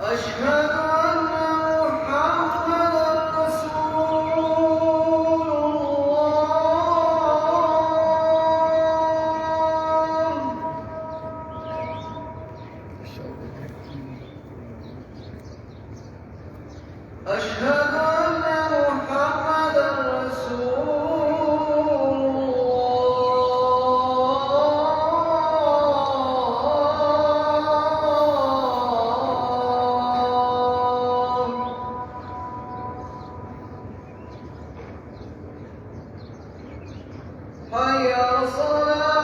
أشهد أن محمدا رسول الله أشهد أن محمدا رسول الله حي على الصلاة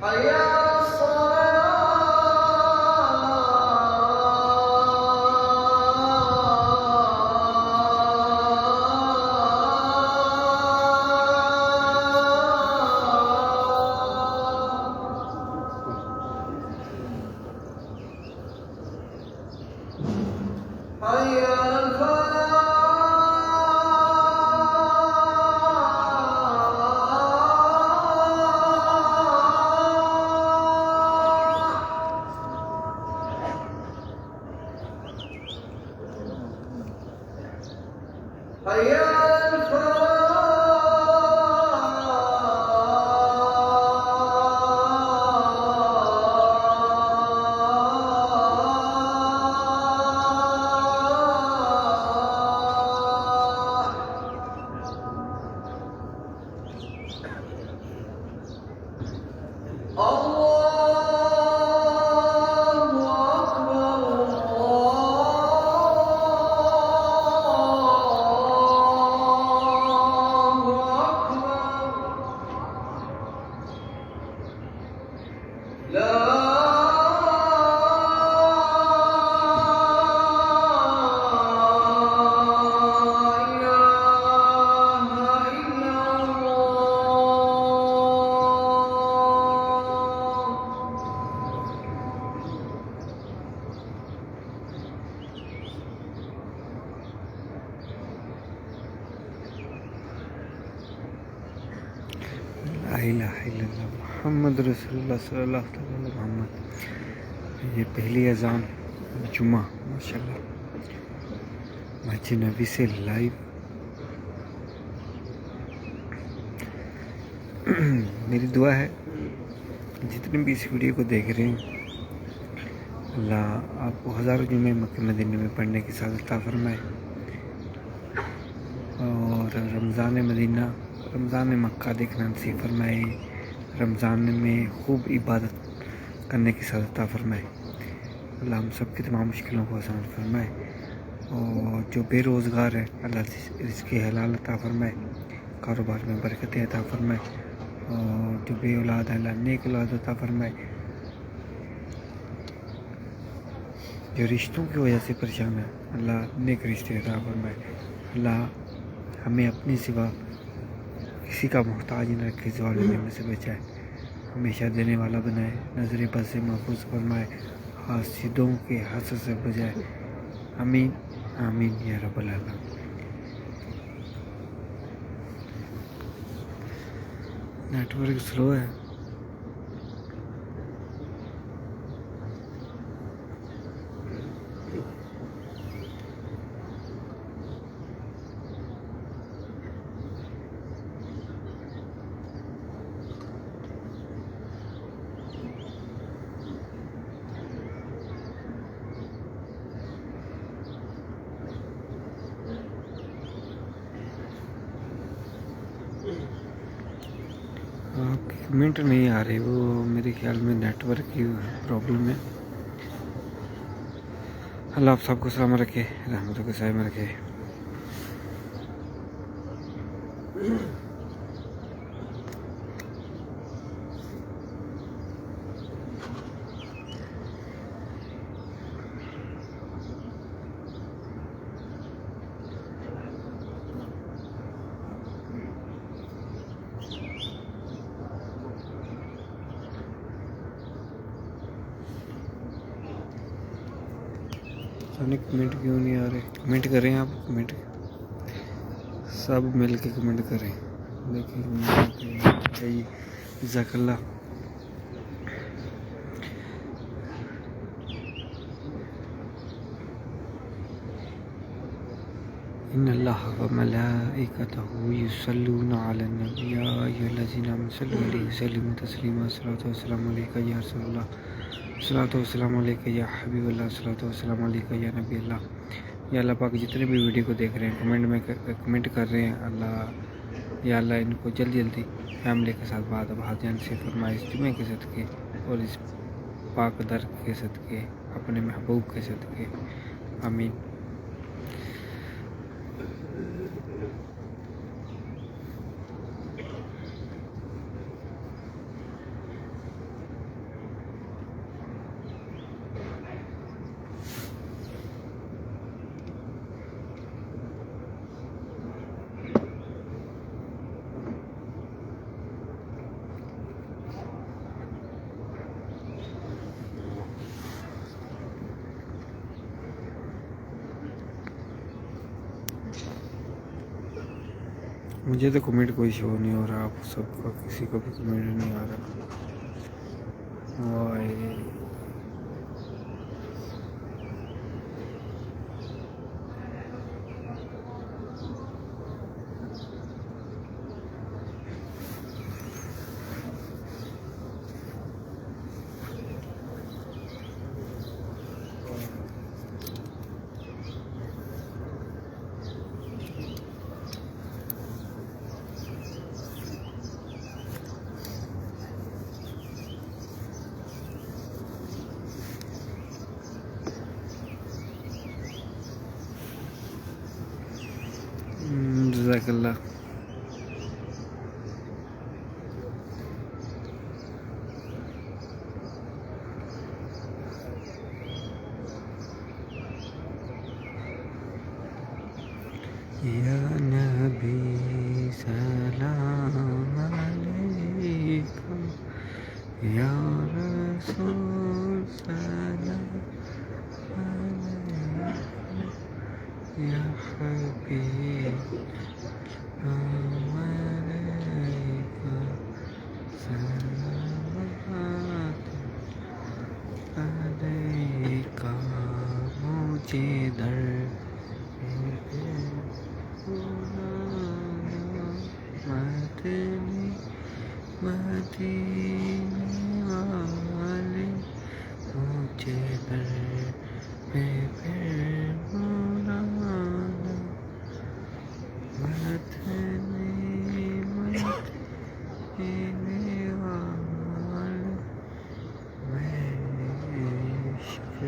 حي على الصلاة حي على الفلاح حي على मोहम्मद रसूलुल्लाह सल्लल्लाहु अलैहि मोहम्मद। ये पहली अजान जुम्मा माशाल्लाह मस्जिद नबी से लाइव। मेरी दुआ है जितने भी इस वीडियो को देख रहे हैं अल्लाह आपको हज़ारों जुम्मे मक्के मदीने में पढ़ने की सादत अता फरमाए और रमज़ान मदीना रमज़ान मक्का देखना नसीब फरमाए, रमज़ान में खूब इबादत करने की सादत अता फरमाए। अल्लाह हम सब की तमाम मुश्किलों को आसान फरमाए और जो बेरोज़गार है अल्लाह रिज़्क़ हलाल अता फरमाए, कारोबार में बरकतें अता फरमाए और जो बे औलाद है अल्लाह नेक औलाद अता फरमाए। जो रिश्तों की वजह से परेशान है अल्लाह नेक रिश्ते अता फरमाए। अल्लाह हमें अपने सिवा किसी का मोहताज न रखे, ज़वाल में से बचाए, हमेशा देने वाला बनाए, नज़र बद से महफूज फरमाए, हासिदों के हसद से बजाए। आमीन आमीन या रब्बल आलमीन। नेटवर्क स्लो है। आपके कमेंट नहीं आ रहे, वो मेरे ख्याल में नेटवर्क की प्रॉब्लम है। अल्लाह आप सबको सलामत रखे, रहमतों के साए में रखे। पता नहीं कमेंट क्यों नहीं आ रहे। कमेंट करें आप, कमेंट सब मिल के कमेंट करें। देखिए जज़ाकल्लाह। इन्नल्लाह व मलाइकतहु युसल्लूना अलन नबी या अय्युहल्लज़ीना आमनु सल्लु अलैहि व सल्लिमू तस्लीमा। अस्सलातु वस्सलामु अलैका या रसूलल्लाह, अस्सलातु वस्सलामु अलैका या हबीबल्लाह, अस्सलातु वस्सलामु अलैका या नबी अल्लाह। या अल्लाह पाक जितने भी वीडियो को देख रहे हैं, कमेंट कर रहे हैं, अल्लाह या अल्लाह इनको जल्दी जल्दी फैमिली के साथ बाद अब हाथ जान से फरमाए, इस जुमे के सदक़े और इस पाक दर के सदक़े, अपने महबूब के सदक़े, आमीन। मुझे तो कमेंट कोई शो नहीं हो रहा, आप सबका किसी को भी कमेंट नहीं आ रहा। जज़ाकल्लाह। या नबी सलाम अलैकुम, या रसूल सलाम अलैकुम, या हबीब अलैकुम सलावत अलैका। मुझे दर मदीने वाले मुझे दर पे बुलाना, मदीने वाले मैं इश्क़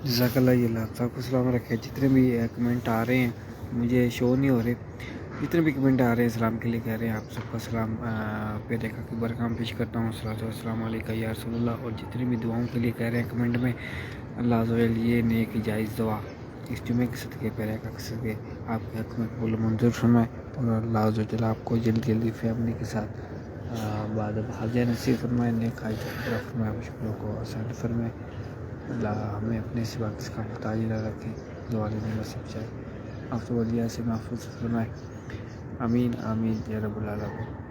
जज़ाकल्लाह। ये अल्लाह को सलाम रखे। जितने भी कमेंट आ रहे हैं मुझे शो नहीं हो रहे, जितने भी कमेंट आ रहे हैं सलाम के लिए कह रहे हैं, आप सबका सलाम प्यारे का की बरकाम पेश करता हूँ। अस्सलातु वस्सलामु अलैका या रसूलल्लाह। और जितनी भी दुआओं के लिए कह रहे हैं कमेंट में, अल्लाह अज़्ज़वजल ये नेक जायज़ दुआ इस जुमे के सदक़े प्यारे का सदक़े आपके हक़ में कबूल मंजूर फरमाए और अल्लाह अज़्ज़वजल आपको जल्दी जल्दी फैमिली के साथ बाद हाज़िर नसीब फरमाए, नेक हाजत पूरा फरमाए, मुश्किलों को आसान फरमाए। अल्लाह हमें अपने सिवा किसका मुहताज न रखे, दुआ लेने नसीब चाहे, आप तो वलिया से महफूज फरमाए, आमीन आमीन या रब्बुल आलमीन।